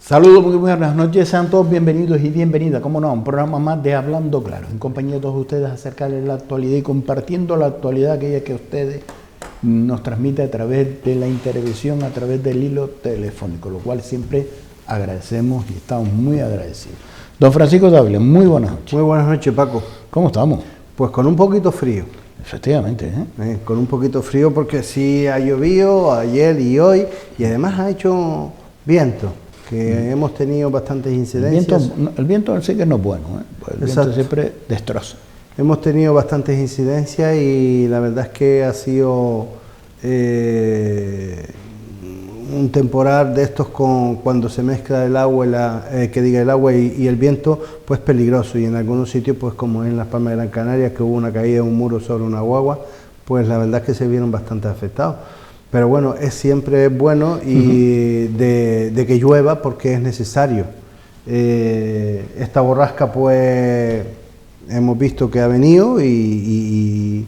Saludos, muy buenas noches, sean todos bienvenidos y bienvenidas, como no, a un programa más de Hablando Claro, en compañía de todos ustedes, acercarles la actualidad y compartiendo la actualidad aquella que ustedes nos transmite a través de la intervención, a través del hilo telefónico, lo cual siempre agradecemos y estamos muy agradecidos. Don Francisco Dávila, muy buenas noches. Muy buenas noches, Paco. ¿Cómo estamos? Pues con un poquito frío. Efectivamente, con un poquito frío porque sí ha llovido ayer y hoy y además ha hecho viento. Que hemos tenido bastantes incidencias. El viento sí que no es bueno, pues el viento siempre destroza. Hemos tenido bastantes incidencias y la verdad es que ha sido un temporal de estos cuando se mezcla el agua, y el viento, pues peligroso. Y en algunos sitios, pues como en Las Palmas de Gran Canaria, que hubo una caída de un muro sobre una guagua, pues la verdad es que se vieron bastante afectados. Pero bueno, siempre es bueno y de que llueva porque es necesario. Esta borrasca pues hemos visto que ha venido y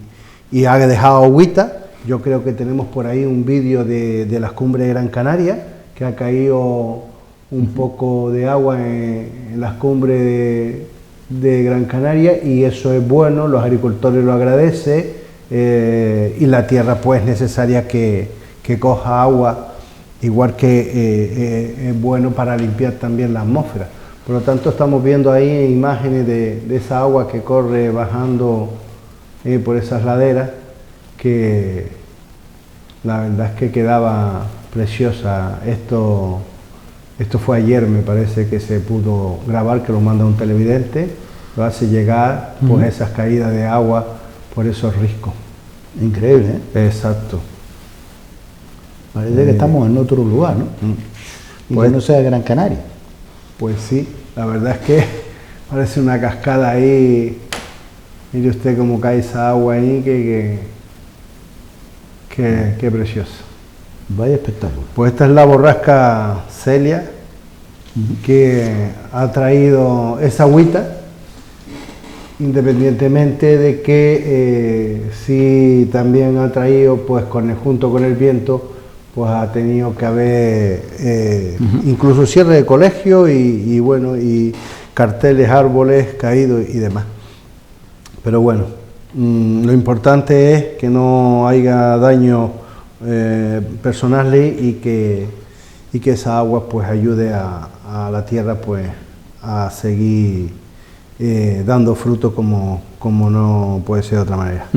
ha dejado agüita. Yo creo que tenemos por ahí un vídeo de las cumbres de Gran Canaria, que ha caído un poco de agua en las cumbres de Gran Canaria y eso es bueno, los agricultores lo agradecen. Y la tierra pues necesaria que coja agua, igual que es bueno para limpiar también la atmósfera. Por lo tanto estamos viendo ahí imágenes de esa agua que corre bajando por esas laderas, que la verdad es que quedaba preciosa. Esto fue ayer, me parece que se pudo grabar, que lo manda un televidente, lo hace llegar pues esas caídas de agua por esos riscos. Increíble, Exacto. Parece que estamos en otro lugar, ¿no? Y pues, que no sea Gran Canaria. Pues sí, la verdad es que parece una cascada ahí. Mire usted cómo cae esa agua ahí, qué preciosa. Vaya espectáculo. Pues esta es la borrasca Celia, que ha traído esa agüita, independientemente de que sí también ha traído, pues junto con el viento, pues ha tenido que haber incluso cierre de colegio y carteles, árboles caídos y demás. Pero bueno, lo importante es que no haya daños personales y que esa agua pues ayude a la tierra pues a seguir dando fruto como no puede ser de otra manera.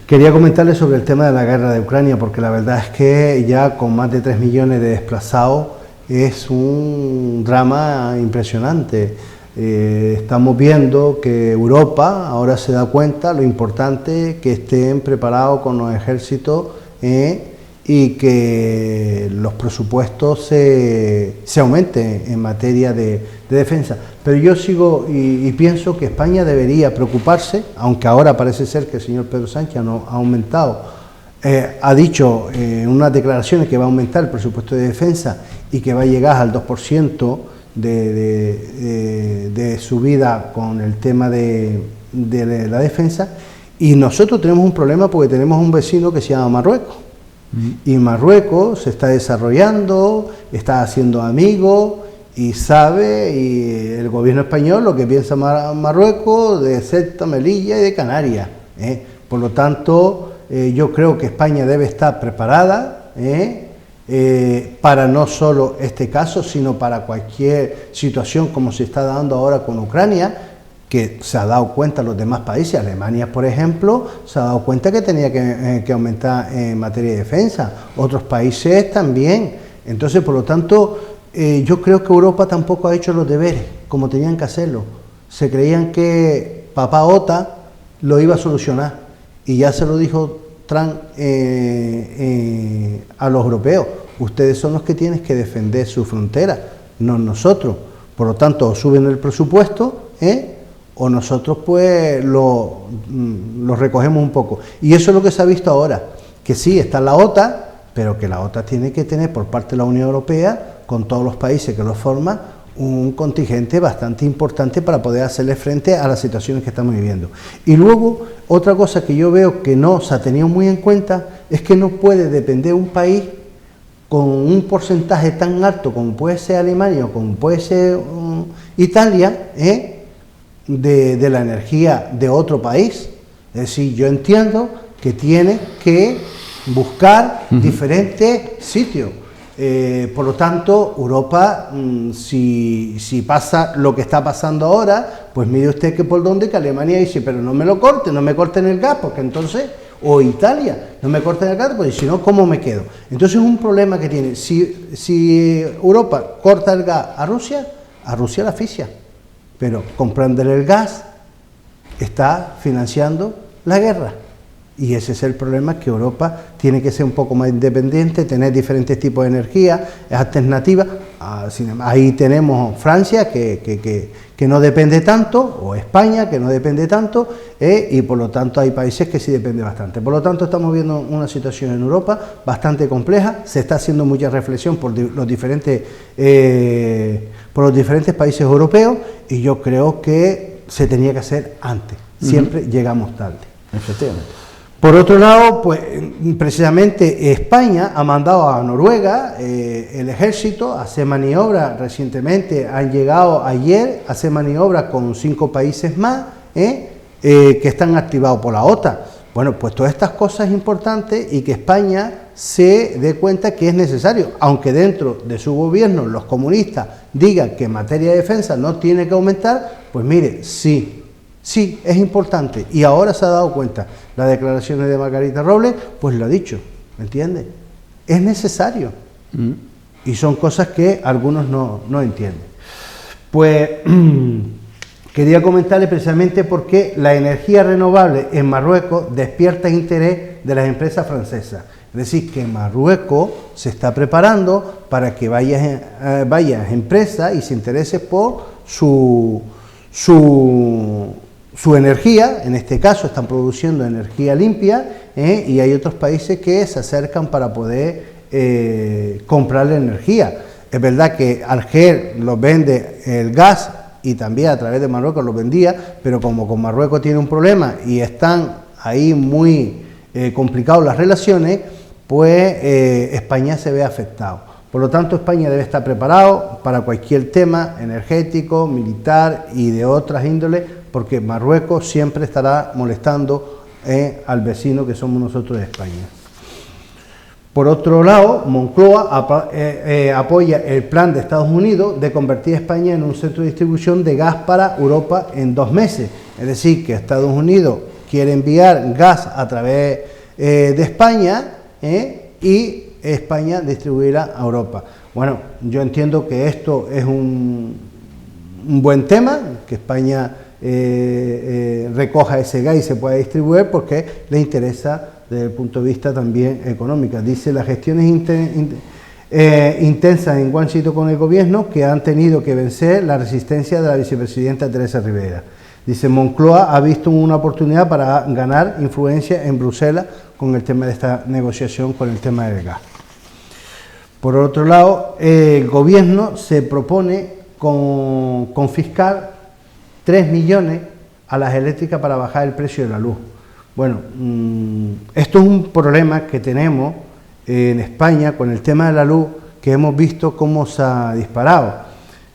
Quería comentarles sobre el tema de la guerra de Ucrania, porque la verdad es que ya con más de 3 millones de desplazados es un drama impresionante. Estamos viendo que Europa ahora se da cuenta lo importante que estén preparados con los ejércitos y que los presupuestos se aumenten en materia de defensa. Pero yo sigo y pienso que España debería preocuparse, aunque ahora parece ser que el señor Pedro Sánchez ha aumentado, ha dicho en unas declaraciones que va a aumentar el presupuesto de defensa y que va a llegar al 2% de subida con el tema de la defensa, y nosotros tenemos un problema porque tenemos un vecino que se llama Marruecos. Y Marruecos se está desarrollando, está haciendo amigos y sabe, y el gobierno español lo que piensa Marruecos de Ceuta, Melilla y de Canarias. Por lo tanto, yo creo que España debe estar preparada para no solo este caso, sino para cualquier situación como se está dando ahora con Ucrania, que se ha dado cuenta los demás países. Alemania, por ejemplo, se ha dado cuenta que tenía que aumentar en materia de defensa, otros países también. Entonces, por lo tanto, yo creo que Europa tampoco ha hecho los deberes como tenían que hacerlo. Se creían que papá OTA lo iba a solucionar y ya se lo dijo Trump a los europeos: ustedes son los que tienen que defender su frontera, no nosotros. Por lo tanto, o suben el presupuesto, o nosotros pues lo recogemos un poco. Y eso es lo que se ha visto ahora, que sí, está la OTAN, pero que la OTAN tiene que tener por parte de la Unión Europea, con todos los países que lo forman, un contingente bastante importante para poder hacerle frente a las situaciones que estamos viviendo. Y luego, otra cosa que yo veo que no se ha tenido muy en cuenta, es que no puede depender un país con un porcentaje tan alto como puede ser Alemania o como puede ser Italia, de la energía de otro país. Es decir, yo entiendo que tiene que buscar diferentes sitios. Por lo tanto, Europa, si pasa lo que está pasando ahora, pues mire usted que por dónde, que Alemania dice, pero no me lo corten, no me corten el gas, porque entonces, o Italia, no me corten el gas, porque si no, ¿cómo me quedo? Entonces es un problema que tiene. Si Europa corta el gas a Rusia la asfixia, pero comprándole el gas está financiando la guerra. Y ese es el problema, que Europa tiene que ser un poco más independiente, tener diferentes tipos de energía, alternativas. Ahí tenemos Francia, que no depende tanto, o España, que no depende tanto, y por lo tanto hay países que sí dependen bastante. Por lo tanto, estamos viendo una situación en Europa bastante compleja. Se está haciendo mucha reflexión por los diferentes países europeos, y yo creo que se tenía que hacer antes. Siempre llegamos tarde. Efectivamente. Por otro lado, pues precisamente España ha mandado a Noruega el ejército a hacer maniobras. Recientemente han llegado ayer a hacer maniobras con 5 países más que están activados por la OTAN. Bueno, pues todas estas cosas importantes, y que España se dé cuenta que es necesario, aunque dentro de su gobierno los comunistas digan que en materia de defensa no tiene que aumentar, pues mire, sí, es importante, y ahora se ha dado cuenta. Las declaraciones de Margarita Robles, pues lo ha dicho, ¿me entiende? Es necesario. Y son cosas que algunos no entienden. Pues quería comentarles precisamente por qué la energía renovable en Marruecos despierta interés de las empresas francesas. Es decir, que Marruecos se está preparando para que vaya empresas y se interese por su energía. En este caso están produciendo energía limpia, y hay otros países que se acercan para poder comprar la energía. Es verdad que Alger los vende el gas, y también a través de Marruecos lo vendía, pero como con Marruecos tiene un problema y están ahí muy complicadas las relaciones, pues España se ve afectado. Por lo tanto, España debe estar preparado para cualquier tema energético, militar y de otras índoles, porque Marruecos siempre estará molestando al vecino que somos nosotros de España. Por otro lado, Moncloa apoya el plan de Estados Unidos de convertir a España en un centro de distribución de gas para Europa en 2 meses. Es decir, que Estados Unidos quiere enviar gas a través de España, y España distribuirá a Europa. Bueno, yo entiendo que esto es un buen tema, que España recoja ese gas y se pueda distribuir, porque le interesa desde el punto de vista también económico. Dice, las gestiones intensas en Washington con el gobierno, que han tenido que vencer la resistencia de la vicepresidenta Teresa Rivera. Dice, Moncloa ha visto una oportunidad para ganar influencia en Bruselas con el tema de esta negociación con el tema del gas. Por otro lado, el gobierno se propone confiscar 3 millones a las eléctricas para bajar el precio de la luz. Bueno, esto es un problema que tenemos en España con el tema de la luz, que hemos visto cómo se ha disparado.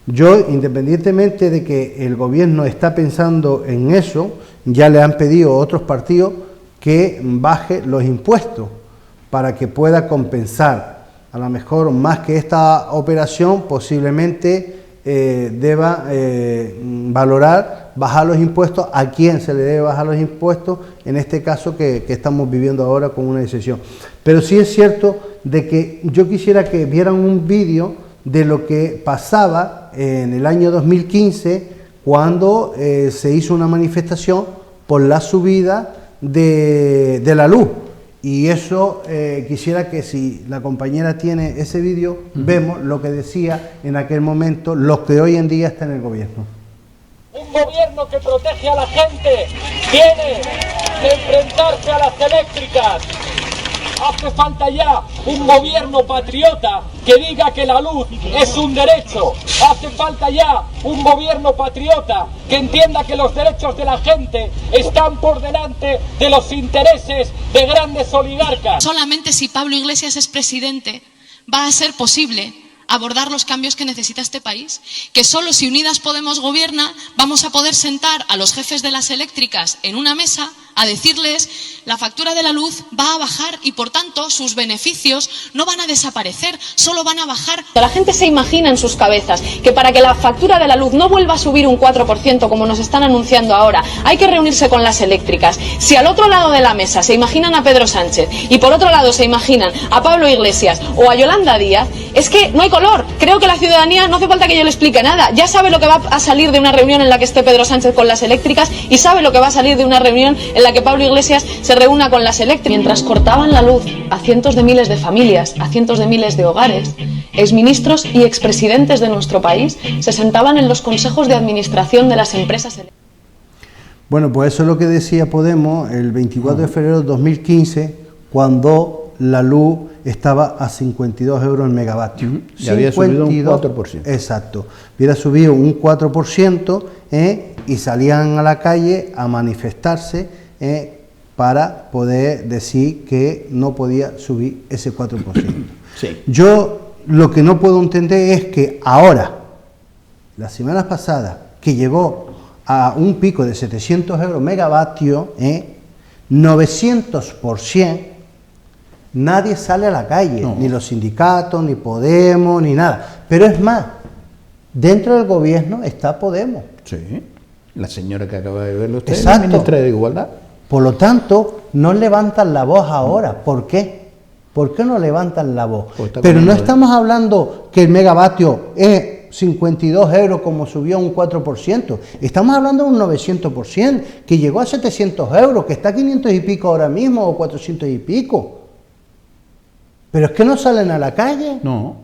Yo, independientemente de que el gobierno está pensando en eso, ya le han pedido a otros partidos que baje los impuestos para que pueda compensar. A lo mejor más que esta operación, posiblemente deba valorar bajar los impuestos. ¿A quién se le debe bajar los impuestos? En este caso que estamos viviendo ahora con una decisión. Pero sí es cierto de que yo quisiera que vieran un vídeo de lo que pasaba en el año 2015, cuando se hizo una manifestación por la subida de la luz. Y eso quisiera que, si la compañera tiene ese vídeo, vemos lo que decía en aquel momento los que hoy en día están en el gobierno. Un gobierno que protege a la gente tiene que enfrentarse a las eléctricas. Hace falta ya un gobierno patriota que diga que la luz es un derecho. Hace falta ya un gobierno patriota que entienda que los derechos de la gente están por delante de los intereses de grandes oligarcas. Solamente si Pablo Iglesias es presidente va a ser posible abordar los cambios que necesita este país, que solo si Unidas Podemos gobierna vamos a poder sentar a los jefes de las eléctricas en una mesa a decirles la factura de la luz va a bajar y por tanto sus beneficios no van a desaparecer, solo van a bajar. La gente se imagina en sus cabezas que para que la factura de la luz no vuelva a subir un 4% como nos están anunciando ahora, hay que reunirse con las eléctricas. Si al otro lado de la mesa se imaginan a Pedro Sánchez y por otro lado se imaginan a Pablo Iglesias o a Yolanda Díaz, es que no hay color. Creo que la ciudadanía no hace falta que yo le explique nada. Ya sabe lo que va a salir de una reunión en la que esté Pedro Sánchez con las eléctricas y sabe lo que va a salir de una reunión en la que Pablo Iglesias se reúna con las eléctricas. Mientras cortaban la luz a cientos de miles de familias, a cientos de miles de hogares, exministros y expresidentes de nuestro país se sentaban en los consejos de administración de las empresas eléctricas. Bueno, pues eso es lo que decía Podemos el 24 de febrero de 2015, cuando la luz estaba a 52 euros el megavatio. Y había subido un 4%. Exacto. Hubiera subido un 4% y salían a la calle a manifestarse para poder decir que no podía subir ese 4%. Sí. Yo lo que no puedo entender es que ahora, la semana pasada, que llegó a un pico de 700 euros megavatio, 900%, nadie sale a la calle, no. Ni los sindicatos, ni Podemos, ni nada. Pero es más, dentro del gobierno está Podemos. Sí, la señora que acaba de verlo usted, Exacto. la ministra de Igualdad. Por lo tanto, no levantan la voz ahora. ¿Por qué? ¿Por qué no levantan la voz? Pero no estamos hablando que el megavatio es 52 euros como subió un 4%. Estamos hablando de un 900%, que llegó a 700 euros, que está a 500 y pico ahora mismo, o 400 y pico. Pero es que no salen a la calle. No.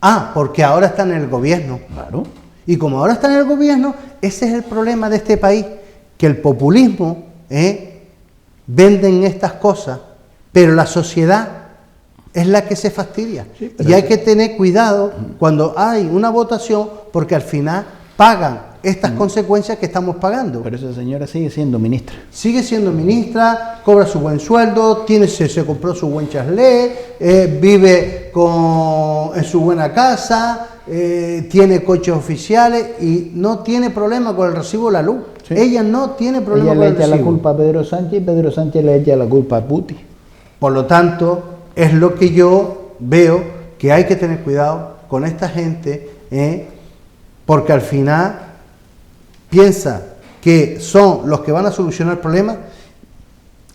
Ah, porque ahora están en el gobierno. Claro. Y como ahora están en el gobierno, ese es el problema de este país, que el populismo, venden estas cosas, pero la sociedad es la que se fastidia. Sí, y hay que tener cuidado cuando hay una votación, porque al final pagan estas consecuencias que estamos pagando. Pero esa señora sigue siendo ministra. Sigue siendo ministra, cobra su buen sueldo, se compró su buen chalet, vive en su buena casa, tiene coches oficiales y no tiene problema con el recibo de la luz. ¿Sí? Ella no tiene problema con el recibo. Ella le echa la culpa a Pedro Sánchez y Pedro Sánchez le echa la culpa a Putin. Por lo tanto, es lo que yo veo, que hay que tener cuidado con esta gente, porque al final piensa que son los que van a solucionar problemas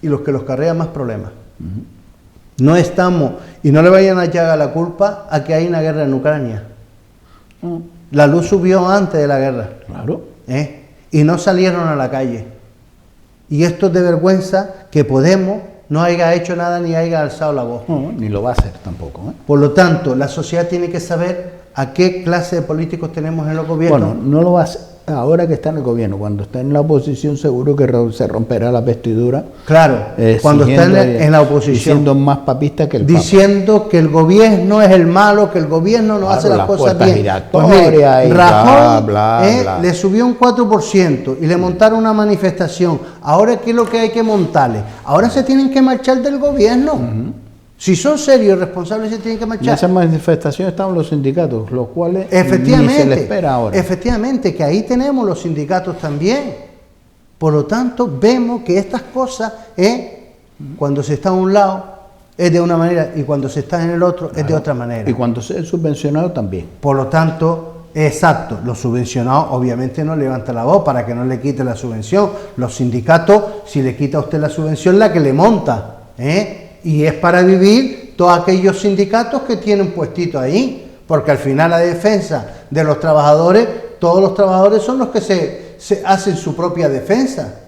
y los que los carrean más problemas. No estamos, y no le vayan a echar la culpa a que hay una guerra en Ucrania. La luz subió antes de la guerra. Claro. Y no salieron a la calle. Y esto es de vergüenza que Podemos no haya hecho nada ni haya alzado la voz. No, ni lo va a hacer tampoco. Por lo tanto, la sociedad tiene que saber a qué clase de políticos tenemos en los gobiernos. Bueno, no lo va a hacer ahora que está en el gobierno. Cuando está en la oposición seguro que se romperá la vestidura. Claro, cuando está en la oposición. Siendo más papista que el diciendo Papa. Que el gobierno es el malo, que el gobierno no hace las cosas bien. Pues mire, Rajoy bla. Le subió un 4% y le montaron una manifestación. Ahora, ¿qué es lo que hay que montarle? Ahora se tienen que marchar del gobierno. Si son serios y responsables, se tienen que marchar. En esa manifestación estaban los sindicatos, los cuales efectivamente, ni se les espera ahora. Efectivamente, que ahí tenemos los sindicatos también. Por lo tanto, vemos que estas cosas, cuando se está a un lado, es de una manera, y cuando se está en el otro, es de otra manera. Y cuando se es subvencionado también. Por lo tanto, exacto, los subvencionados obviamente no levantan la voz para que no le quite la subvención. Los sindicatos, si le quita a usted la subvención, la que le monta, y es para vivir todos aquellos sindicatos que tienen puestito ahí, porque al final la defensa de los trabajadores, todos los trabajadores son los que se hacen su propia defensa,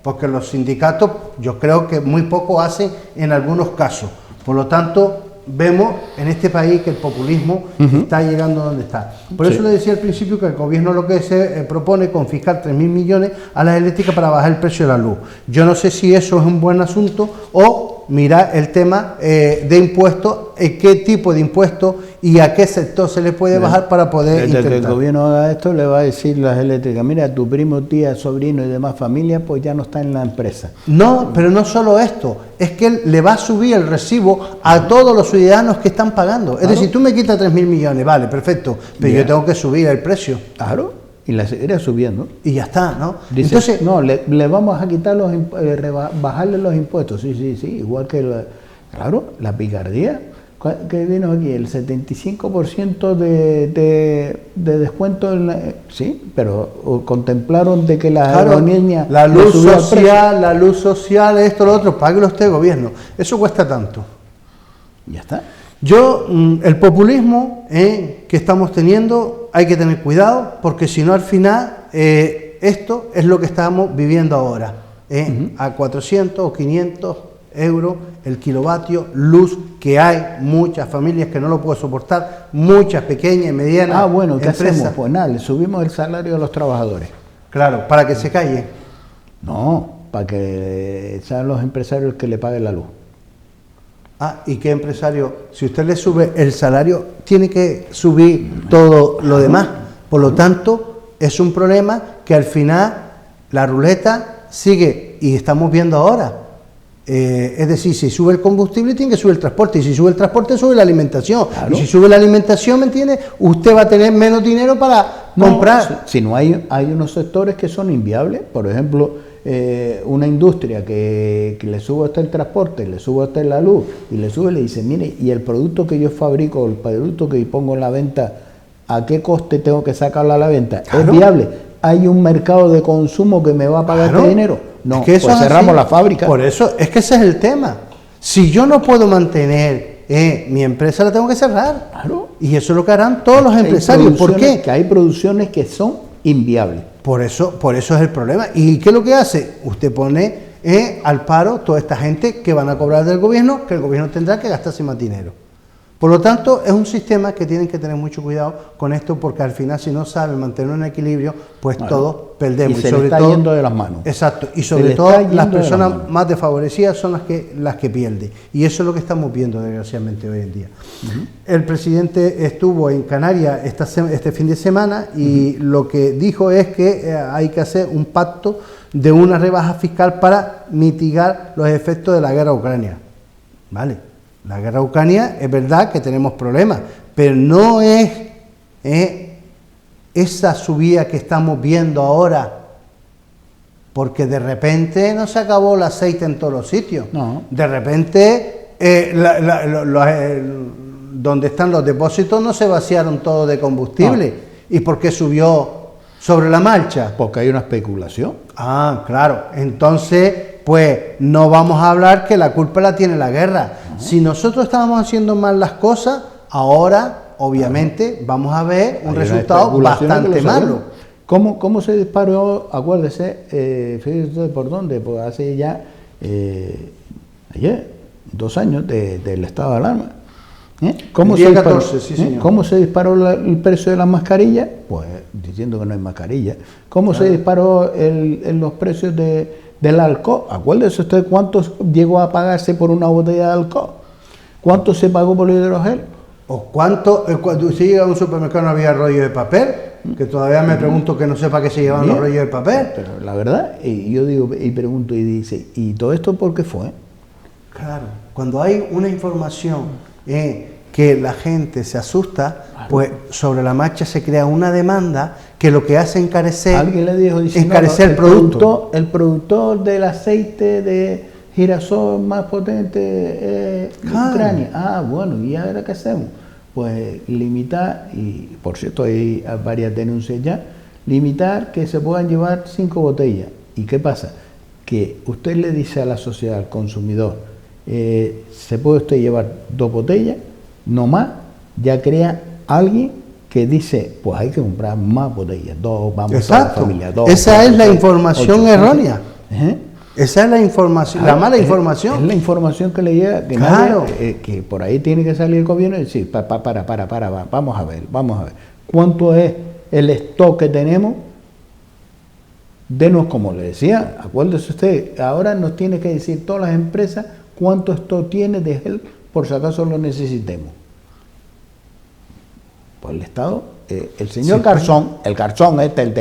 porque los sindicatos yo creo que muy poco hacen en algunos casos. Por lo tanto, vemos en este país que el populismo está llegando donde está. Por eso le decía al principio que el gobierno lo que se propone es confiscar 3.000 millones a las eléctricas para bajar el precio de la luz. Yo no sé si eso es un buen asunto o mirar el tema de impuestos, qué tipo de impuestos y a qué sector se le puede bajar para poder Desde intentar. que el gobierno haga esto, le va a decir las eléctricas, mira, tu primo, tía, sobrino y demás familia, pues ya no está en la empresa. No, pero no solo esto, es que él le va a subir el recibo a todos los ciudadanos que están pagando. Es decir, tú me quitas 3.000 millones, vale, perfecto, pero yo tengo que subir el precio. Claro, y la seguirá subiendo. Y ya está, ¿no? Dice, Entonces, no, le vamos a quitar bajarle los impuestos, sí, igual que, claro, la picardía. ¿Qué vino aquí? El 75% de descuento, sí, pero contemplaron de que la aerolínea... la luz social, esto, lo otro, páguelo usted, gobierno. Eso cuesta tanto. Ya está. El populismo que estamos teniendo, hay que tener cuidado, porque si no al final, esto es lo que estamos viviendo ahora. A 400 o 500 euros el kilovatio luz, que hay muchas familias que no lo pueden soportar, muchas pequeñas y medianas bueno, ¿qué empresas. hacemos? Pues nada, le subimos el salario a los trabajadores. Claro, para que se callen. No, para que sean los empresarios que le paguen la luz. ¿Y qué empresario? Si usted le sube el salario, tiene que subir todo lo demás. Por lo tanto, es un problema que al final la ruleta sigue, y estamos viendo ahora. Es decir, si sube el combustible, tiene que subir el transporte, y si sube el transporte, sube la alimentación. Claro. Y si sube la alimentación, ¿me entiende? Usted va a tener menos dinero para comprar. Si no hay unos sectores que son inviables, por ejemplo, una industria que le sube hasta el transporte, le sube hasta la luz, y le dice, mire, y el producto que yo fabrico, el producto que pongo en la venta, ¿a qué coste tengo que sacarlo a la venta? Claro. ¿Es viable? ¿Hay un mercado de consumo que me va a pagar este dinero? No, es que eso pues es cerramos así. la fábrica. Por eso, es que ese es el tema. Si yo no puedo mantener mi empresa, la tengo que cerrar. Claro. Y eso es lo que harán todos los empresarios. ¿Por qué? Que hay producciones que son inviables. Por eso es el problema. ¿Y qué es lo que hace? Usted pone al paro toda esta gente que van a cobrar del gobierno, que el gobierno tendrá que gastarse más dinero. Por lo tanto, es un sistema que tienen que tener mucho cuidado con esto, porque al final, si no saben mantener un equilibrio, pues todos perdemos. Y se le está yendo de las manos. Exacto. Y sobre todo, las personas más desfavorecidas son las que pierden. Y eso es lo que estamos viendo, desgraciadamente, hoy en día. El presidente estuvo en Canarias este fin de semana y lo que dijo es que hay que hacer un pacto de una rebaja fiscal para mitigar los efectos de la guerra a Ucrania. ¿Vale? La guerra a Ucrania es verdad que tenemos problemas, pero no es esa subida que estamos viendo ahora, porque de repente no se acabó el aceite en todos los sitios. No. De repente donde están los depósitos no se vaciaron todos de combustible. No. ¿Y por qué subió sobre la marcha? Porque hay una especulación. Claro. Entonces, pues no vamos a hablar que la culpa la tiene la guerra. Si nosotros estábamos haciendo mal las cosas, ahora obviamente vamos a ver un resultado bastante malo. ¿Cómo se disparó? Acuérdese, fíjese por dónde, pues hace ya ayer, 2 años del estado de alarma. ¿Cómo se disparó? 14, sí, señor. ¿Cómo se disparó el precio de las mascarillas? Pues diciendo que no hay mascarilla. ¿Cómo se disparó los precios del alcohol? Acuérdese usted cuánto llegó a pagarse por una botella de alcohol. ¿Cuánto se pagó por el hidrogel? ¿O cuánto? Cuando usted llega a un supermercado no había rollo de papel, que todavía me pregunto que no sé para qué se llevan los rollos de papel. Pero la verdad, y yo digo, y pregunto, y dice, ¿y todo esto por qué fue? Claro, cuando hay una información que la gente se asusta, pues sobre la marcha se crea una demanda que lo que hace encarecer, alguien le dijo, dice, encarecer el producto. El productor del aceite de girasol más potente es Ucrania. Bueno, ¿y ahora qué hacemos? Pues limitar, y por cierto hay varias denuncias ya, limitar que se puedan llevar 5 botellas. ¿Y qué pasa? Que usted le dice a la sociedad, al consumidor, se puede usted llevar 2 botellas, no más, ya crea alguien que dice, pues hay que comprar más botellas, 2, vamos. Exacto. A la familia, 2. Esa es la información errónea. Esa es la información, claro, la mala información. Es la información que le llega, que, claro. Que por ahí tiene que salir el gobierno y decir, vamos a ver. ¿Cuánto es el stock que tenemos? Denos, como le decía, acuérdese usted, ahora nos tiene que decir todas las empresas ¿Cuánto esto tiene de gel por si acaso lo necesitemos? Pues el Estado, el señor Sí, Garzón, el Garzón este, el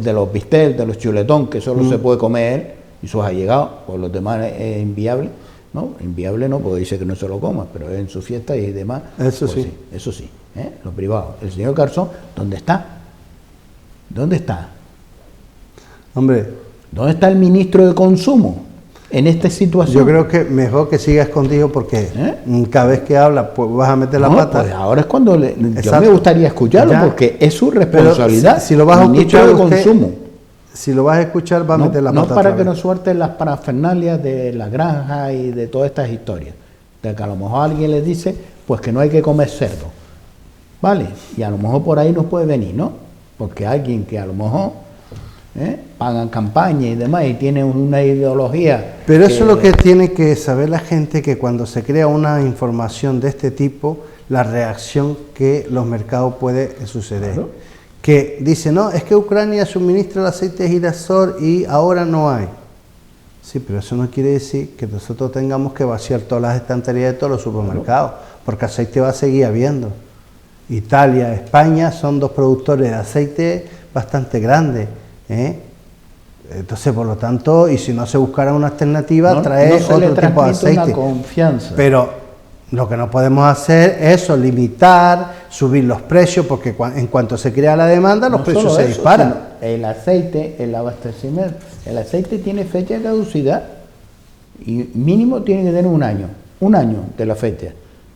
de los bistecs, el de los chuletón, que solo se puede comer él y sus allegados, por los demás es inviable. No, inviable no, porque dice que no se lo coma, pero en su fiesta y demás. Eso pues sí. Eso sí, lo privado. El señor Garzón, ¿dónde está? ¿Dónde está? Hombre, ¿Dónde está el ministro de Consumo en esta situación? yo creo que mejor que siga escondido porque cada vez que habla pues vas a meter la No, pata. pues ahora es cuando yo Exacto. me gustaría escucharlo, Ya. porque es su Pero responsabilidad. si lo vas a ministro escuchar de usted, Consumo. si lo vas a escuchar va a meter la No pata para otra que vez. nos suelten las parafernalias de la granja y de todas estas historias. De que a lo mejor alguien les dice pues que no hay que comer cerdo. ¿Vale? Y a lo mejor por ahí nos puede venir, ¿no? Porque alguien que a lo mejor pagan campaña y demás y tiene una ideología. Pero eso es lo que tiene que saber la gente, que cuando se crea una información de este tipo, la reacción que los mercados puede suceder. Claro. Que dice, no, es que Ucrania suministra el aceite de girasol y ahora no hay. Sí, pero eso no quiere decir que nosotros tengamos que vaciar todas las estanterías de todos los supermercados, porque aceite va a seguir habiendo. Italia, España son dos productores de aceite bastante grandes. Entonces, por lo tanto, y si no se buscara una alternativa, traer no se le otro tipo de transmite aceite. una confianza. Pero lo que no podemos hacer es eso, limitar, subir los precios, porque en cuanto se crea la demanda, los No precios solo se eso, disparan. sino el aceite, el abastecimiento, el aceite tiene fecha de caducidad y mínimo tiene que tener un año de la fecha.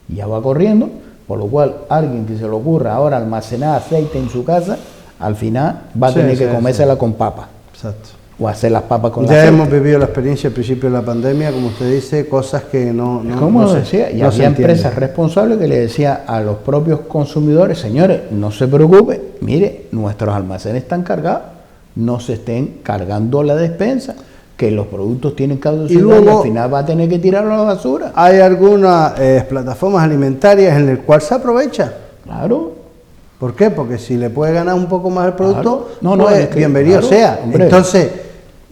Y ya va corriendo, por lo cual alguien que se le ocurra ahora almacenar aceite en su casa, al final va a Sí, tener sí, que comérsela con papa Exacto. o hacer las papas con Ya aceite. hemos vivido la experiencia al principio de la pandemia, como usted dice, cosas que no Como no se- decía, y no se había entienden. empresas responsables que le decían a los propios consumidores, señores, no se preocupen, mire, nuestros almacenes están cargados, no se estén cargando la despensa, que los productos tienen caducidad y, luego- al final va a tener que tirarlo a la basura. Hay algunas plataformas alimentarias en las cuales se aprovecha. Claro, ¿Por qué? Porque si le puede ganar un poco más el producto, Claro. No, pues es que, bienvenido claro, sea. hombre. Entonces,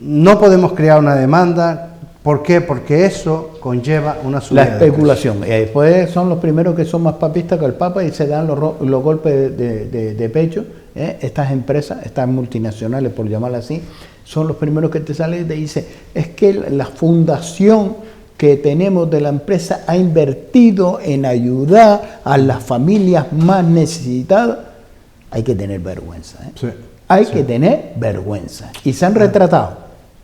no podemos crear una demanda. ¿Por qué? Porque eso conlleva una la subida de especulación. Y después son los primeros que son más papistas que el Papa y se dan los golpes de pecho. Estas empresas, estas multinacionales, por llamarlas así, son los primeros que te salen y te dicen, es que la fundación que tenemos de la empresa ha invertido en ayudar a las familias más necesitadas. Hay que tener vergüenza. Sí. Hay que tener vergüenza. Y se han retratado.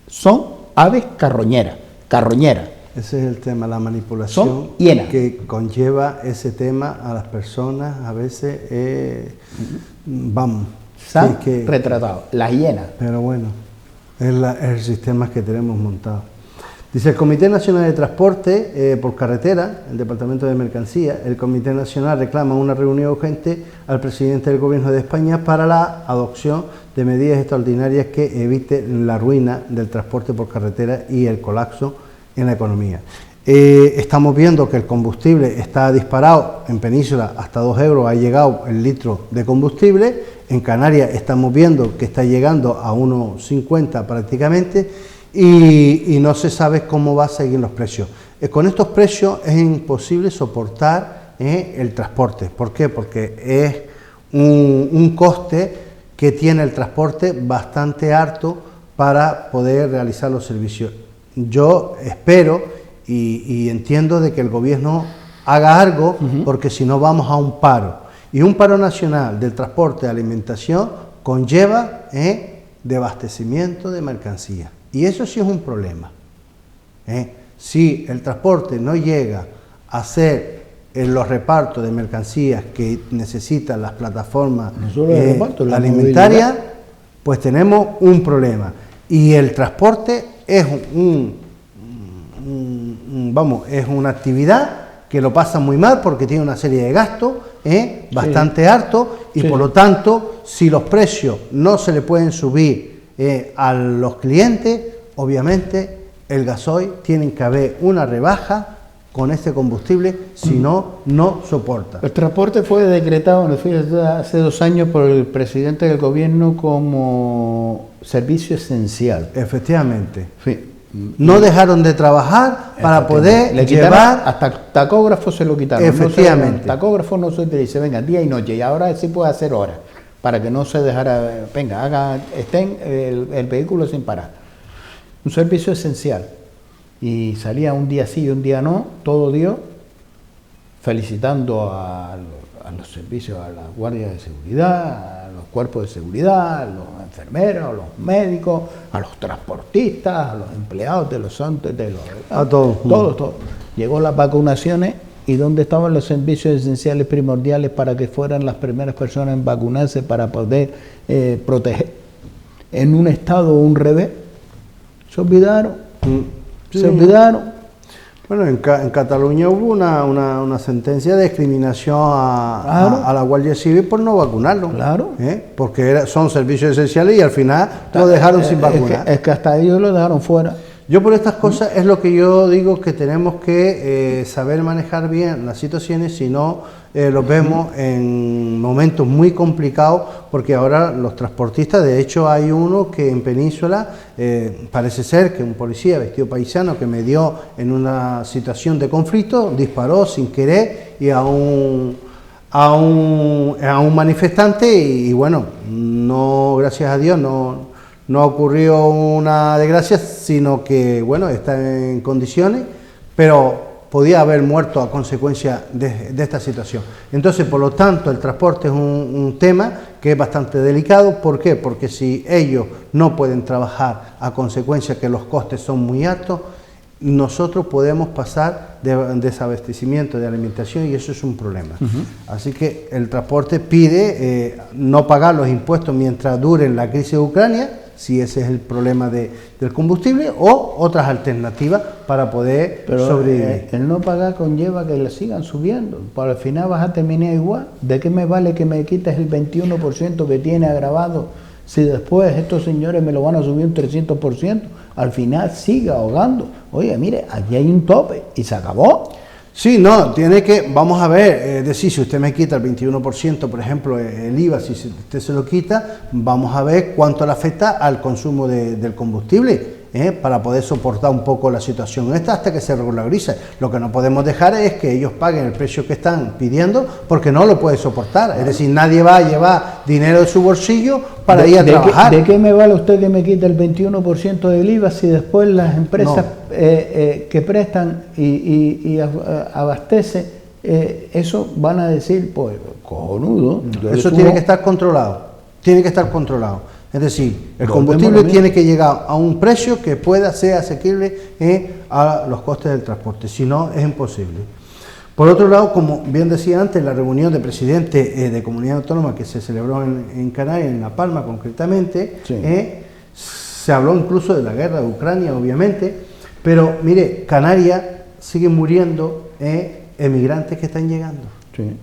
Son aves carroñeras. Ese es el tema, la manipulación Son hienas. que conlleva ese tema a las personas. A veces, vamos, Se han que- retratado. Las hienas. pero bueno, es el sistema que tenemos montado. Dice el Comité Nacional de Transporte por Carretera, el Departamento de Mercancía, el Comité Nacional reclama una reunión urgente al presidente del Gobierno de España para la adopción de medidas extraordinarias que eviten la ruina del transporte por carretera y el colapso en la economía. Estamos viendo que el combustible está disparado en Península, hasta 2 euros ha llegado el litro de combustible, en Canarias estamos viendo que está llegando a 1,50 prácticamente, y no se sabe cómo va a seguir los precios. Con estos precios es imposible soportar el transporte. ¿Por qué? Porque es un coste que tiene el transporte bastante alto para poder realizar los servicios. Yo espero y entiendo de que el gobierno haga algo, porque si no vamos a un paro. Y un paro nacional del transporte de alimentación conlleva de abastecimiento de mercancías. Y eso sí es un problema. Si el transporte no llega a hacer los repartos de mercancías que necesitan las plataformas No solo el reparto, la alimentarias, movilidad. pues tenemos un problema. Y el transporte es es una actividad que lo pasa muy mal porque tiene una serie de gastos bastante altos y Sí. por lo tanto, si los precios no se le pueden subir a los clientes, obviamente el gasoil tiene que haber una rebaja con este combustible, si no, no soporta. El transporte fue decretado hace 2 años por el presidente del gobierno como servicio esencial. Efectivamente. Sí. No dejaron de trabajar para poder le quitaron, llevar... hasta tacógrafo se lo quitaron. Efectivamente. No tacógrafo no se utiliza, venga, día y noche, y ahora sí puede hacer horas, para que no se dejara, venga, estén el vehículo sin parar. Un servicio esencial. Y salía un día sí y un día no, todo Dios, felicitando a los servicios, a las guardias de seguridad, a los cuerpos de seguridad, a los enfermeros, a los médicos, a los transportistas, a los empleados de los santos, a todos. Todo. Llegó las vacunaciones y ¿dónde estaban los servicios esenciales primordiales para que fueran las primeras personas en vacunarse para poder proteger en un estado o un revés? Se olvidaron. Sí. Se olvidaron. Bueno, en Cataluña hubo una sentencia de discriminación a la Guardia Civil por no vacunarlo. Claro. Porque son servicios esenciales y al final lo dejaron sin vacunar. Es que hasta ellos lo dejaron fuera. Yo por estas cosas es lo que yo digo, que tenemos que saber manejar bien las situaciones, si no los vemos en momentos muy complicados, porque ahora los transportistas, de hecho hay uno que en Península, parece ser que un policía vestido paisano que me dio en una situación de conflicto, disparó sin querer y a un manifestante y bueno, no, gracias a Dios no ocurrió una desgracia, sino que, bueno, está en condiciones, pero podía haber muerto a consecuencia de esta situación. Entonces, por lo tanto, el transporte es un tema que es bastante delicado. ¿Por qué? Porque si ellos no pueden trabajar a consecuencia que los costes son muy altos, nosotros podemos pasar de desabastecimiento de alimentación y eso es un problema. Así que el transporte pide no pagar los impuestos mientras dure la crisis de Ucrania, si ese es el problema del combustible, o otras alternativas para poder sobrevivir. El no pagar conlleva que le sigan subiendo, para al final vas a terminar igual. ¿De qué me vale que me quites el 21% que tiene agravado si después estos señores me lo van a subir un 300%? Al final sigue ahogando. Oye, mire, aquí hay un tope y se acabó. Sí, no, tiene que, vamos a ver, decir, si usted me quita el 21%, por ejemplo, el IVA, si usted se lo quita, vamos a ver cuánto le afecta al consumo del combustible, para poder soportar un poco la situación esta hasta que se regularice. Lo que no podemos dejar es que ellos paguen el precio que están pidiendo porque no lo puede soportar. Es decir, nadie va a llevar dinero de su bolsillo para ir a trabajar. ¿De qué me vale usted que me quite el 21% del IVA si después las empresas que prestan y abastecen, eso van a decir, pues, cojonudo? Eso tiene que estar controlado, tiene que estar controlado. Es decir, el combustible tiene que llegar a un precio que pueda ser asequible a los costes del transporte, si no es imposible. Por otro lado, como bien decía antes, la reunión de presidentes de comunidad autónoma que se celebró en Canarias, en La Palma concretamente, sí. Se habló incluso de la guerra de Ucrania, obviamente, pero mire, Canarias sigue muriendo emigrantes que están llegando. Sí.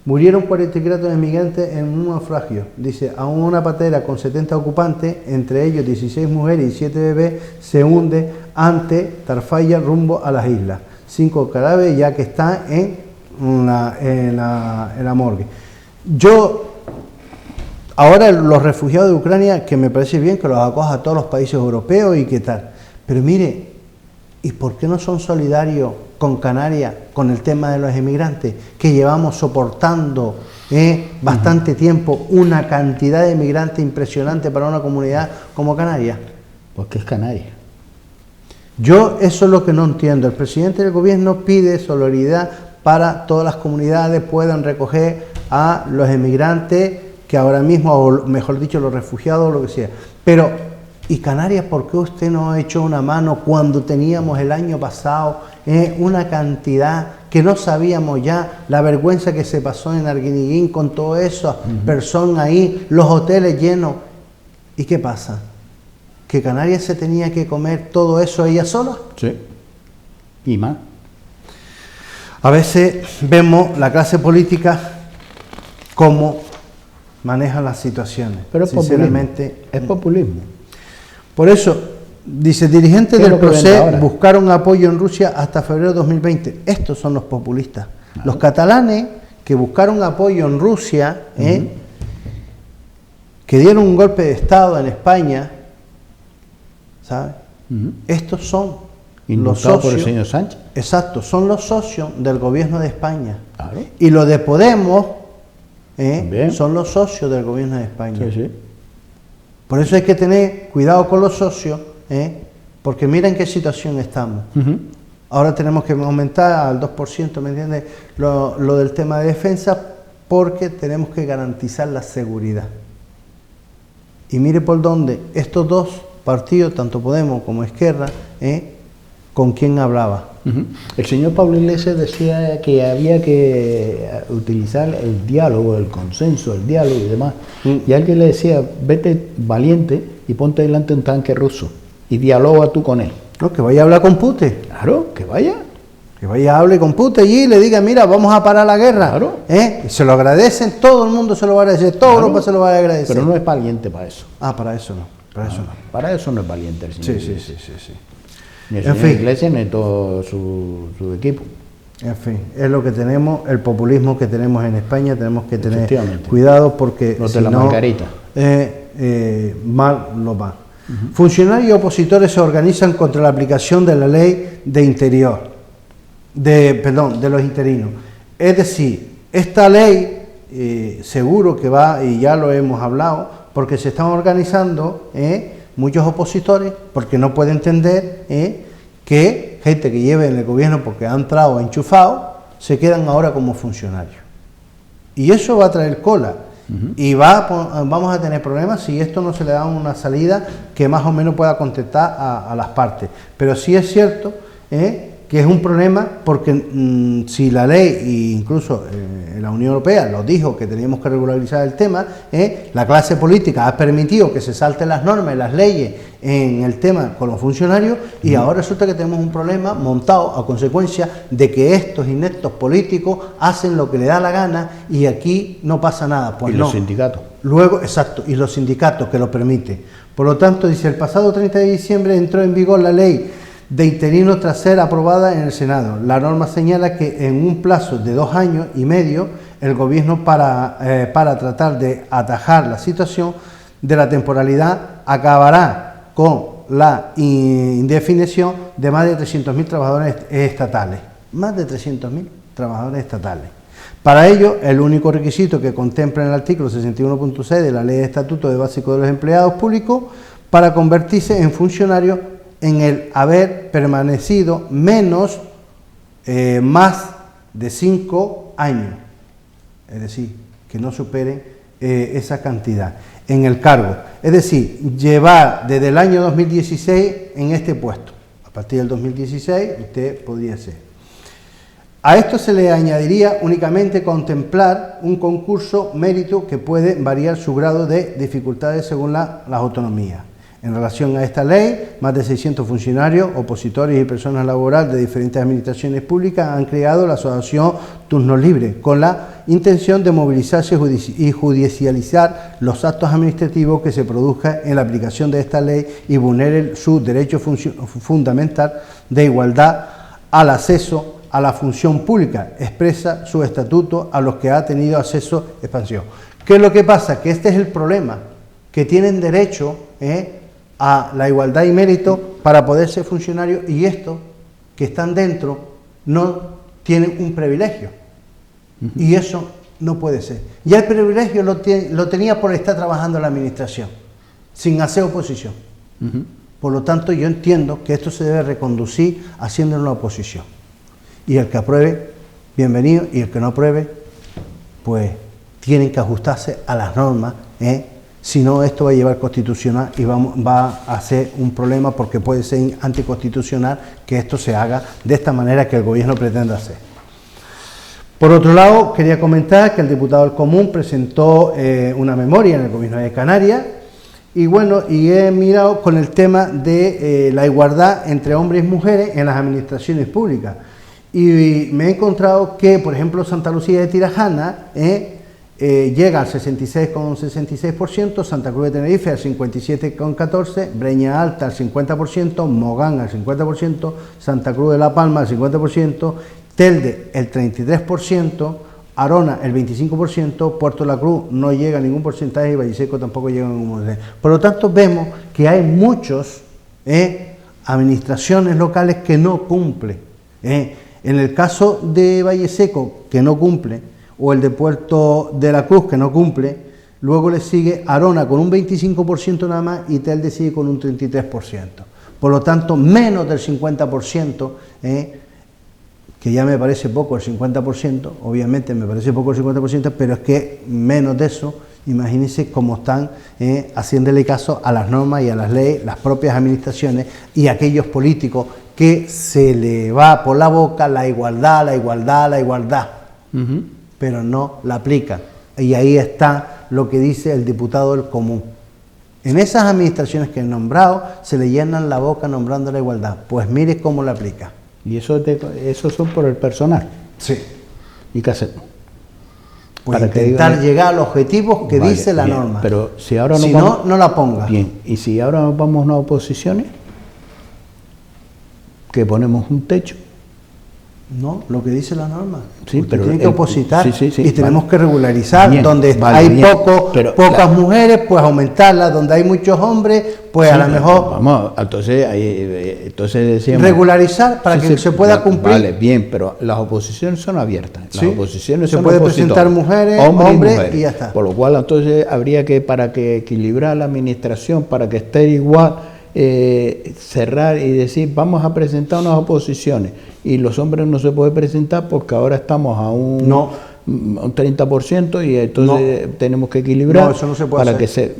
Murieron 44 emigrantes en un naufragio. Dice, a una patera con 70 ocupantes, entre ellos 16 mujeres y 7 bebés, se hunde ante Tarfaya rumbo a las islas. 5 cadáveres ya que están en la morgue. Ahora los refugiados de Ucrania, que me parece bien que los acoja a todos los países europeos y qué tal. Pero mire, ¿y por qué no son solidarios con Canarias, con el tema de los emigrantes, que llevamos soportando bastante tiempo una cantidad de emigrantes impresionante para una comunidad como Canarias? Porque es Canarias. Yo eso es lo que no entiendo. El presidente del gobierno pide solidaridad para todas las comunidades puedan recoger a los emigrantes que ahora mismo, o mejor dicho, los refugiados o lo que sea. Pero, ¿y Canarias por qué usted no ha hecho una mano cuando teníamos el año pasado una cantidad que no sabíamos ya, la vergüenza que se pasó en Arguineguín con todas esas personas ahí, los hoteles llenos? ¿Y qué pasa? ¿Que Canarias se tenía que comer todo eso ella sola? Sí, y más. A veces vemos la clase política cómo maneja las situaciones. Pero sinceramente es populismo. Por eso, dice, dirigentes del PROCE buscaron apoyo en Rusia hasta febrero de 2020. Estos son los populistas. Claro. Los catalanes que buscaron apoyo en Rusia, que dieron un golpe de Estado en España, ¿sabes? Estos son Indultados los socios, por el señor Sánchez. exacto, son los socios del gobierno de España. Claro. Y los de Podemos También. son los socios del gobierno de España. Sí, sí. Por eso hay que tener cuidado con los socios, porque mira en qué situación estamos. Ahora tenemos que aumentar al 2%, ¿me entiendes? Lo del tema de defensa, porque tenemos que garantizar la seguridad. Y mire por dónde estos dos partidos, tanto Podemos como Esquerra, con quién hablaba. El señor Pablo Iglesias decía que había que utilizar el diálogo, el consenso, el diálogo y demás. Y alguien le decía, vete valiente y ponte delante un tanque ruso y dialoga tú con él. No, que vaya a hablar con Putin. Claro, que vaya. Que vaya a hablar con Putin allí y le diga, mira, vamos a parar la guerra. Claro. Y se lo agradecen, todo el mundo se lo va a agradecer, toda Europa se lo va a agradecer. Pero no es valiente para eso. Para eso no, para eso no. Para eso no es valiente el señor Iglesias. Sí. Ni el En señor fin. Iglesias ni todo su equipo. En fin, es lo que tenemos, el populismo que tenemos en España, tenemos que tener Efectivamente. cuidado porque Los si de la no, mascarita. mal lo va. Funcionarios y opositores se organizan contra la aplicación de la ley de de los interinos. Es decir, esta ley seguro que va, y ya lo hemos hablado, porque se están organizando muchos opositores, porque no pueden entender que gente que lleve en el gobierno porque han entrado enchufados, se quedan ahora como funcionarios. Y eso va a traer cola. Y vamos a tener problemas si esto no se le da una salida que más o menos pueda contestar a las partes. Pero sí es cierto que es un problema porque si la ley, e incluso la Unión Europea lo dijo que teníamos que regularizar el tema, la clase política ha permitido que se salten las normas y las leyes en el tema con los funcionarios y ahora resulta que tenemos un problema montado a consecuencia de que estos ineptos políticos hacen lo que le da la gana y aquí no pasa nada. Pues y no. los sindicatos. Luego, exacto, y los sindicatos que lo permiten. Por lo tanto, dice, el pasado 30 de diciembre entró en vigor la ley de interinos tras ser aprobada en el Senado. La norma señala que en un plazo de 2 años y medio, el gobierno para tratar de atajar la situación de la temporalidad acabará con la indefinición de más de 300.000 trabajadores estatales. Más de 300.000 trabajadores estatales. Para ello, el único requisito que contempla en el artículo 61.6 de la Ley de Estatuto de Básico de los Empleados Públicos para convertirse en funcionario en el haber permanecido más de 5 años, es decir, que no superen esa cantidad en el cargo, es decir, llevar desde el año 2016 en este puesto, a partir del 2016 usted podría ser. A esto se le añadiría únicamente contemplar un concurso mérito que puede variar su grado de dificultades según las autonomías. En relación a esta ley, más de 600 funcionarios, opositores y personas laborales de diferentes administraciones públicas han creado la asociación Turno Libre, con la intención de movilizarse y judicializar los actos administrativos que se produzcan en la aplicación de esta ley y vulneren su derecho fundamental de igualdad al acceso a la función pública, expresa su estatuto a los que ha tenido acceso expansión. ¿Qué es lo que pasa? Que este es el problema, que tienen derecho a la igualdad y mérito para poder ser funcionarios y estos que están dentro no tienen un privilegio y eso no puede ser. Ya el privilegio lo tenía por estar trabajando en la administración sin hacer oposición. Por lo tanto, yo entiendo que esto se debe reconducir haciendo una oposición y el que apruebe, bienvenido, y el que no apruebe, pues tienen que ajustarse a las normas, si no, esto va a llevar constitucional y va a ser un problema porque puede ser anticonstitucional que esto se haga de esta manera que el gobierno pretende hacer. Por otro lado, quería comentar que el diputado del Común presentó una memoria en el gobierno de Canarias y bueno, y he mirado con el tema de la igualdad entre hombres y mujeres en las administraciones públicas y me he encontrado que, por ejemplo, Santa Lucía de Tirajana llega al 66,66%, Santa Cruz de Tenerife al 57,14%, Breña Alta al 50%, Mogán al 50%, Santa Cruz de La Palma al 50%, Telde el 33%, Arona el 25%, Puerto La Cruz no llega a ningún porcentaje y Valle Seco tampoco llega a ningún porcentaje. Por lo tanto, vemos que hay muchos administraciones locales que no cumplen. En el caso de Valle Seco, que no cumple, o el de Puerto de la Cruz, que no cumple, luego le sigue Arona con un 25% nada más y Telde sigue con un 33%. Por lo tanto, menos del 50%, que ya me parece poco el 50%, obviamente me parece poco el 50%, pero es que menos de eso, imagínense cómo están haciéndole caso a las normas y a las leyes, las propias administraciones y aquellos políticos que se le va por la boca la igualdad, la igualdad, la igualdad, pero no la aplican. Y ahí está lo que dice el diputado del Común. En esas administraciones que he nombrado se le llenan la boca nombrando la igualdad. Pues mire cómo la aplica. Y eso son por el personal. Sí. ¿Y qué hacemos? Pues Para intentar llegar a los objetivos que dice la norma. Pero si ahora si vamos, no la ponga. Bien, y si ahora nos vamos a unas oposiciones, que ponemos un techo. No, lo que dice la norma. Sí, usted pero tiene que opositar sí, y tenemos que regularizar. Bien, donde vale, hay bien, pocas mujeres, pues aumentarlas. Donde hay muchos hombres, pues a lo mejor vamos, entonces decíamos, regularizar para que se pueda cumplir. Vale, bien, pero las oposiciones son abiertas. Las oposiciones se son puede opositores, presentar mujeres, hombres y ya está. Por lo cual entonces habría que, para que equilibrar la administración, para que esté igual, cerrar y decir vamos a presentar unas oposiciones y los hombres no se puede presentar porque ahora estamos a un 30% y entonces tenemos que equilibrar. No, eso no se puede para hacer. que se...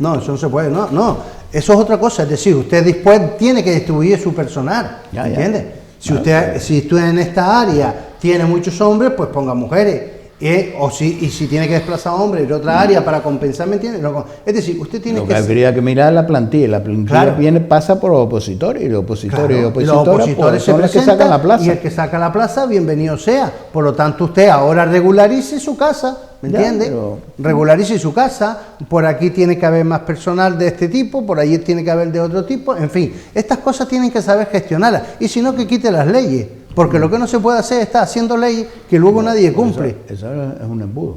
No, eso no se puede, no, eso es otra cosa, es decir, usted después tiene que distribuir su personal, ¿entiende? Si usted en esta área tiene muchos hombres, pues ponga mujeres. Si tiene que desplazar hombres de otra área para compensar, ¿me entiendes? Es decir, usted tiene que... habría que mirar la plantilla claro, pasa por los opositores, y los opositores claro, y opositoras pues, se son los que sacan la plaza. Y el que saca la plaza, bienvenido sea. Por lo tanto, usted ahora regularice su casa, ¿me entiende? Regularice su casa, por aquí tiene que haber más personal de este tipo, por allí tiene que haber de otro tipo, en fin, estas cosas tienen que saber gestionarlas, y si no, que quite las leyes. Porque lo que no se puede hacer es estar haciendo leyes que luego nadie cumple. Eso es un embudo.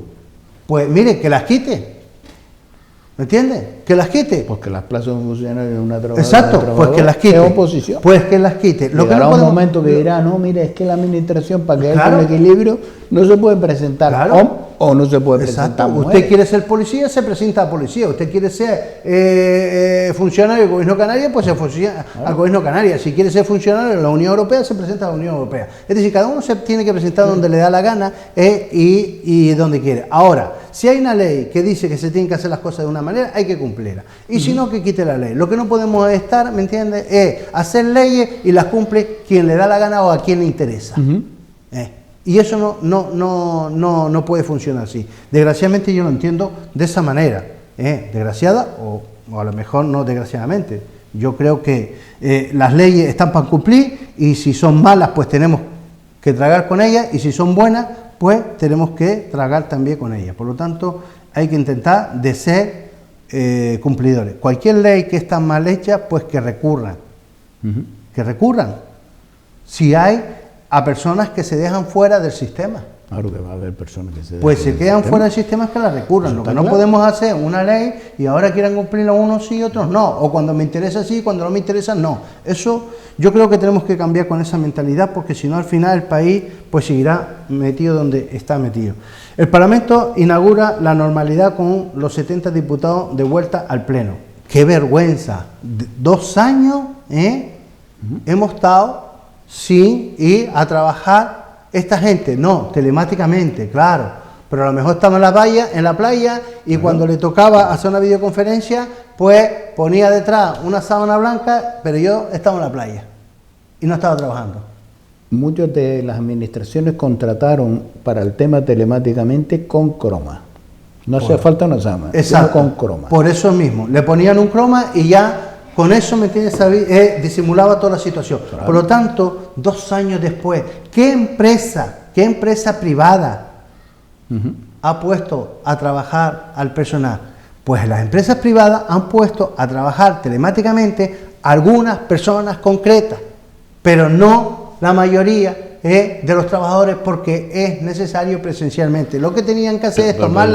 Pues mire, que las quite. ¿Me entiende? Que las quite. Porque las plazas de funcionarios de una trabajadora. Exacto, pues que las quite. Es oposición. Pues que las quite. Lo que no podemos... un momento que dirá, no, mire, es que la administración, para que haya un equilibrio, no se puede presentar o no se puede presentar mujeres. Usted quiere ser policía, se presenta a policía. Usted quiere ser funcionario del Gobierno Canario, pues se funciona al Gobierno Canario. Si quiere ser funcionario de la Unión Europea, se presenta a la Unión Europea. Es decir, cada uno se tiene que presentar donde le da la gana y donde quiere. Ahora, si hay una ley que dice que se tienen que hacer las cosas de una manera, hay que cumplirla. Y si no, que quite la ley. Lo que no podemos estar, ¿me entiendes?, es hacer leyes y las cumple quien le da la gana o a quien le interesa. Y eso no puede funcionar así. Desgraciadamente yo lo entiendo de esa manera. Desgraciada o a lo mejor no desgraciadamente. Yo creo que las leyes están para cumplir y si son malas pues tenemos que tragar con ellas y si son buenas pues tenemos que tragar también con ellas. Por lo tanto hay que intentar de ser cumplidores. Cualquier ley que está mal hecha pues que recurran. Que recurran. Si hay a personas que se dejan fuera del sistema. Claro que va a haber personas que se dejan pues se quedan fuera del sistema, que la recurran. Lo que no podemos hacer una ley y ahora quieran cumplirla unos sí y otros no. O cuando me interesa sí, cuando no me interesa no. Eso yo creo que tenemos que cambiar con esa mentalidad porque si no al final el país pues seguirá metido donde está metido. El Parlamento inaugura la normalidad con los 70 diputados de vuelta al Pleno. ¡Qué vergüenza! 2 años hemos estado sin ir a trabajar esta gente, no, telemáticamente, claro, pero a lo mejor estaba en la playa y cuando le tocaba hacer una videoconferencia, pues ponía detrás una sábana blanca, pero yo estaba en la playa y no estaba trabajando. Muchas de las administraciones contrataron para el tema telemáticamente con croma. No hacía falta una sábana, exacto, con croma. Por eso mismo, le ponían un croma y ya con eso, ¿me entiendes?, disimulaba toda la situación. Claro. Por lo tanto, 2 años después, ¿qué empresa privada ha puesto a trabajar al personal? Pues las empresas privadas han puesto a trabajar telemáticamente a algunas personas concretas, pero no la mayoría de los trabajadores porque es necesario presencialmente. Lo que tenían que hacer es tomar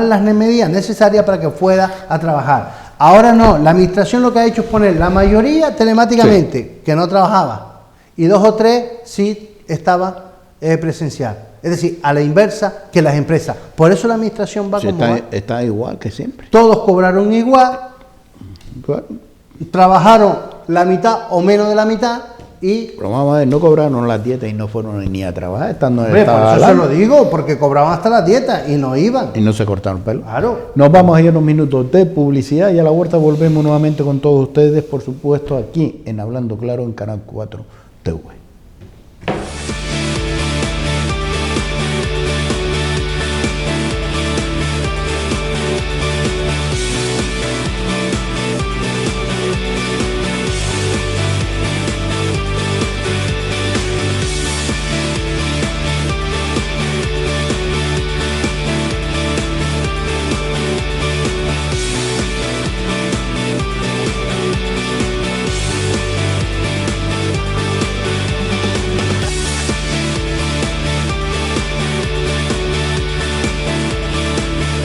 las medidas necesarias para que fuera a trabajar. Ahora no, la administración lo que ha hecho es poner la mayoría telemáticamente, que no trabajaba, y 2 o 3 sí estaba presencial. Es decir, a la inversa que las empresas. Por eso la administración va como va. Está igual que siempre. Todos cobraron igual, Claro. trabajaron la mitad o menos de la mitad y... Pero vamos a ver, no cobraron las dietas y no fueron ni a trabajar, estando en el Hombre, por estado eso se de lo digo, porque cobraban hasta las dietas y no iban. y no se cortaron el pelo. Claro. Nos vamos a ir a unos minutos de publicidad y a la vuelta volvemos nuevamente con todos ustedes, por supuesto, aquí en Hablando Claro en Canal 4 TV.